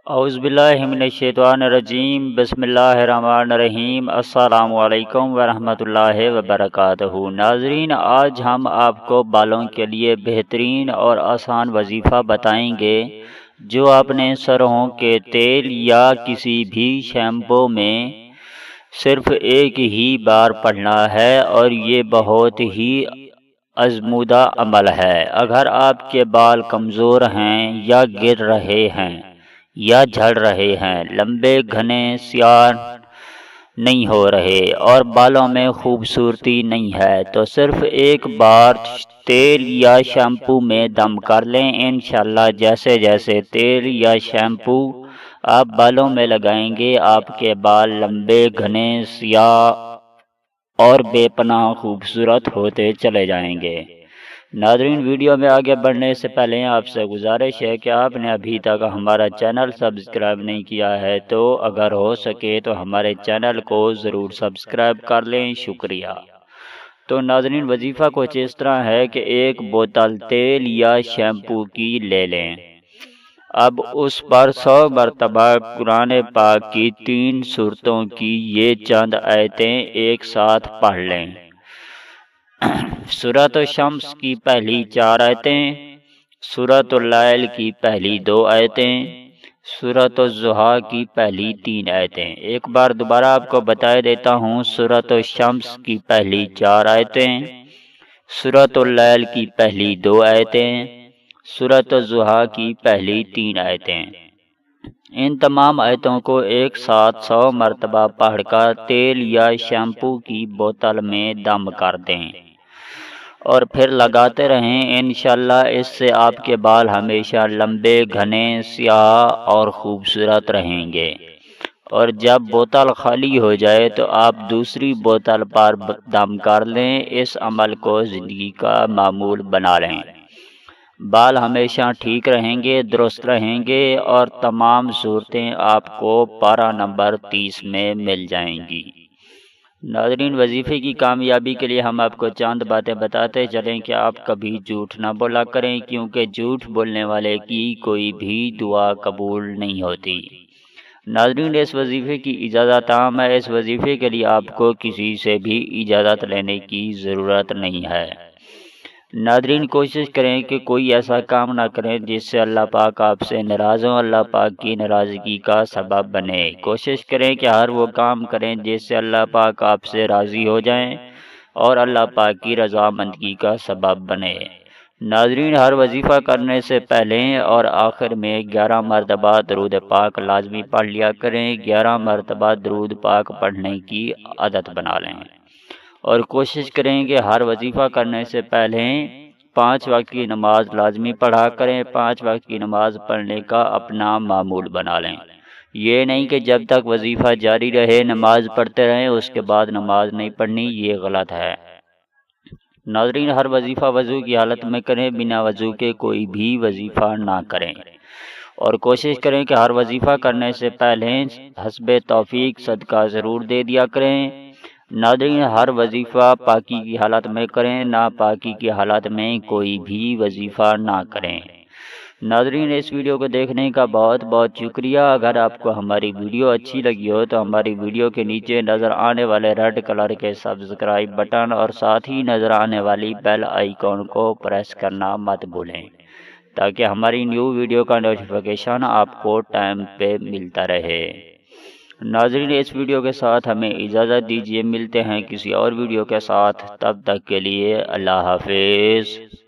औज़ुबिल्लाहिमिनश्शैतानिर्रजीम बिस्मिल्लाहिर्रहमानिर्रहीम अस्सलाम वालेकुम वरहमतुल्लाहि वबरकातुहू। नाज़रीन, आज हम आपको बालों के लिए बेहतरीन और आसान वजीफ़ा बताएंगे जो आपने सरसों के तेल या किसी भी शैम्पू में सिर्फ एक ही बार पढ़ना है और ये बहुत ही आज़मूदा अमल है। अगर आपके बाल कमज़ोर हैं या गिर रहे हैं या झड़ रहे हैं, लंबे घने स्याह नहीं हो रहे और बालों में खूबसूरती नहीं है, तो सिर्फ एक बार तेल या शैम्पू में दम कर लें। इंशाल्लाह जैसे जैसे तेल या शैम्पू आप बालों में लगाएंगे, आपके बाल लंबे घने स्याह और बेपनाह खूबसूरत होते चले जाएंगे। नाज़रीन, वीडियो में आगे बढ़ने से पहले आपसे गुजारिश है कि आपने अभी तक हमारा चैनल सब्सक्राइब नहीं किया है तो अगर हो सके तो हमारे चैनल को ज़रूर सब्सक्राइब कर लें। शुक्रिया। तो नाज़रीन, वजीफ़ा कुछ इस तरह है कि एक बोतल तेल या शैम्पू की ले लें। अब उस पर 100 मरतबा कुरान पाक की 3 सूरतों की ये चंद आयतें एक साथ पढ़ लें। सूरत शम्स की पहली 4 आयतें, सूरत लैल की पहली 2 आयतें, सूरत ज़ुहा की पहली 3 आयतें। एक बार दोबारा आपको बता देता हूँ। सूरत शम्स की पहली 4 आयतें, सूरत लैल की पहली 2 आयतें, सूरत ज़ुहा की पहली 3 आयतें। इन तमाम आयतों को एक साथ 100 मरतबा पढ़कर तेल या शैम्पू की बोतल में दम कर दें और फिर लगाते रहें। इंशाल्लाह इससे आपके बाल हमेशा लंबे घने स्याह और खूबसूरत रहेंगे। और जब बोतल खाली हो जाए तो आप दूसरी बोतल पर दम कर लें। इस अमल को ज़िंदगी का मामूल बना लें। बाल हमेशा ठीक रहेंगे, दुरुस्त रहेंगे और तमाम सूरतें आपको पारा नंबर 30 में मिल जाएंगी। नाज़रीन, वजीफ़े की कामयाबी के लिए हम आपको चंद बातें बताते चलें कि आप कभी झूठ ना बोला करें, क्योंकि झूठ बोलने वाले की कोई भी दुआ कबूल नहीं होती। नाज़रीन, इस वजीफ़े की इजाज़त आम है। इस वजीफ़े के लिए आपको किसी से भी इजाज़त लेने की ज़रूरत नहीं है। नाज़रीन, कोशिश करें कि कोई ऐसा काम ना करें जिससे अल्लाह पाक आपसे नाराज़ हो, अल्लाह पाक की नाराज़गी का सबब बने। कोशिश करें कि हर वो काम करें जिससे अल्लाह पाक आपसे राज़ी हो जाएं और अल्लाह पाक की रज़ामंदगी का सबब बने। नाज़रीन, हर वजीफ़ा करने से पहले और आखिर में 11 मरतबा दरूद पाक लाजमी पढ़ लिया करें। 11 मरतबा दरूद पाक पढ़ने की आदत बना लें और कोशिश करें कि हर वजीफ़ा करने से पहले 5 वक्त की नमाज लाजमी पढ़ा करें। 5 वक्त की नमाज पढ़ने का अपना मामूल बना लें। ये नहीं कि जब तक वजीफ़ा जारी रहे नमाज पढ़ते रहें, उसके बाद नमाज नहीं पढ़नी, ये गलत है। नाज़रीन, हर वजीफ़ा वज़ू की हालत में करें, बिना वज़ू के कोई भी वजीफ़ा ना करें। और कोशिश करें कि हर वजीफ़ा करने से पहले हस्बे तौफीक सदका ज़रूर दे दिया करें। नाज़रीन, हर वजीफ़ा पाकी की हालत में करें, ना पाकी की हालत में कोई भी वजीफ़ा ना करें। नाज़रीन, इस वीडियो को देखने का बहुत बहुत शुक्रिया। अगर आपको हमारी वीडियो अच्छी लगी हो तो हमारी वीडियो के नीचे नज़र आने वाले रेड कलर के सब्सक्राइब बटन और साथ ही नज़र आने वाली बेल आइकॉन को प्रेस करना मत भूलें, ताकि हमारी न्यू वीडियो का नोटिफिकेशन आपको टाइम पे मिलता रहे। नाज़रीन, इस वीडियो के साथ हमें इजाज़त दीजिए। मिलते हैं किसी और वीडियो के साथ, तब तक के लिए अल्लाह हाफिज़।